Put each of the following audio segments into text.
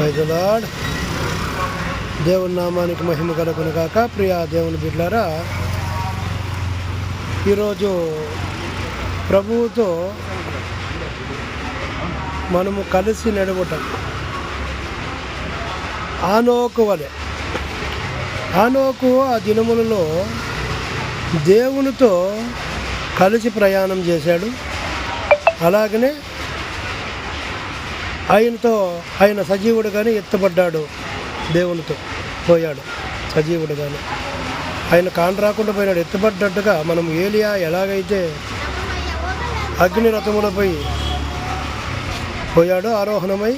Praise the lord. దేవుని నామానికి మహిమ కలుగును గాక. ప్రియ దేవుని బిడ్డలారా, ఈరోజు ప్రభువుతో మనము కలిసి నడవటం ఆనోకు వలె. ఆనోకు ఆ దినములలో దేవునితో కలిసి ప్రయాణం చేశాడు. అలాగనే ఆయన సజీవుడుగానే ఎత్తబడ్డాడు, దేవునితో పోయాడు సజీవుడుగానే. ఆయన కాని రాకుండా పోయినాడు, ఎత్తబడ్డట్టుగా. మనం ఏలియా ఎలాగైతే అగ్ని రథములపై పోయాడో ఆరోహణమై,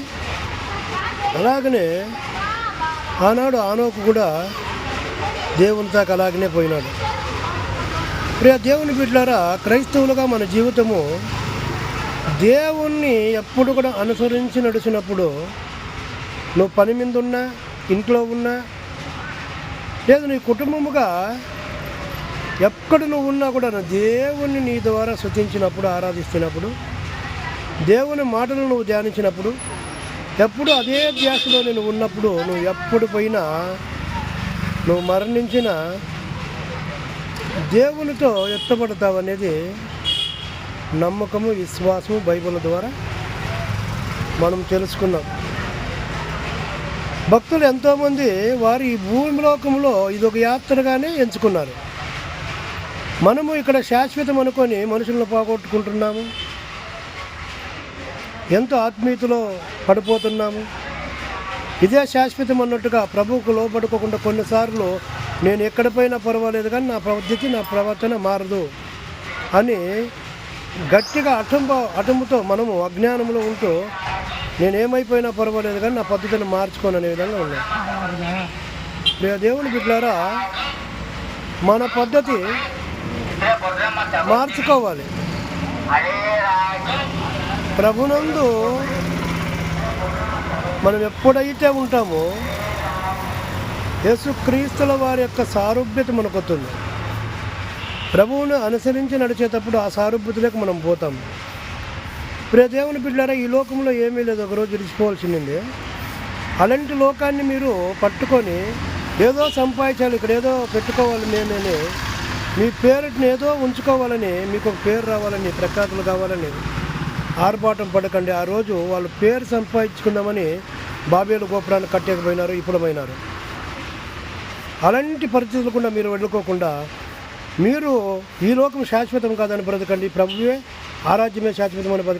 అలాగనే ఆనాడు ఆనోకు కూడా దేవునితో అలాగనే పోయినాడు. ప్రియ దేవుని బిడ్డలారా, క్రైస్తవులుగా మన జీవితము దేవుణ్ణి ఎప్పుడు కూడా అనుసరించి నడిచినప్పుడు, నువ్వు పని మీద ఉన్నా, ఇంట్లో ఉన్నా, లేదు నీ కుటుంబముగా ఎక్కడ నువ్వు ఉన్నా కూడా దేవుణ్ణి నీ ద్వారా స్తుతించినప్పుడు, ఆరాధిస్తున్నప్పుడు, దేవుని మాటలు నువ్వు ధ్యానించినప్పుడు, ఎప్పుడు అదే ధ్యాసలో నేను ఉన్నప్పుడు, నువ్వు ఎప్పుడు పోయినా, నువ్వు మరణించిన దేవునితో ఎత్తబడతావు అనేది నమ్మకము, విశ్వాసము బైబిల్ ద్వారా మనం తెలుసుకున్నాం. భక్తులు ఎంతోమంది వారు ఈ భూమిలోకంలో ఇదొక యాత్రగానే ఎంచుకున్నారు. మనము ఇక్కడ శాశ్వతం అనుకొని మనుషులను పోగొట్టుకుంటున్నాము, ఎంతో ఆత్మీయతలో పడిపోతున్నాము. ఇదే శాశ్వతం అన్నట్టుగా ప్రభువుకు లోబడుకోకుండా కొన్నిసార్లు నేను ఎక్కడ పోయినా పర్వాలేదు కానీ నా పద్ధతి, నా ప్రవర్తన మారదు అని గట్టిగా అటంతో మనము అజ్ఞానంలో ఉంటూ నేనేమైపోయినా పర్వాలేదు కానీ నా పద్ధతిని మార్చుకోను అనే విధంగా ఉన్నాం. దేవుని బిడ్డలారా, మన పద్ధతి మార్చుకోవాలి. ప్రభునందు మనం ఎప్పుడైతే ఉంటామో యేసుక్రీస్తుల వారి యొక్క సారూప్యత మనకు వస్తుంది. ప్రభువును అనుసరించి నడిచేటప్పుడు ఆ సారూప్యతలోకి మనం పోతాం. ప్రియ దేవుని బిడ్డలారా, ఈ లోకంలో ఏమీ లేదు, ఒకరోజు విడిచిపోవాల్సిందే. అలాంటి లోకాన్ని మీరు పట్టుకొని ఏదో సంపాదించాలి, ఇక్కడ ఏదో పెట్టుకోవాలి, నేనే మీ పేరుని ఏదో ఉంచుకోవాలని, మీకు ఒక పేరు రావాలని, ప్రఖ్యాతులు కావాలని ఆర్భాటం పడకండి. ఆ రోజు వాళ్ళు పేరు సంపాదించుకుందామని బాబేలు గోపురాన్ని కట్టేకపోయినారు, ఇప్పుడు పోయినారు. అలాంటి పరిస్థితులు కూడా మీరు వెళ్ళుకోకుండా, మీరు ఈ లోకం శాశ్వతం కాదని బ్రతకండి, ప్రభువే ఆరాధ్యమే శాశ్వతం అని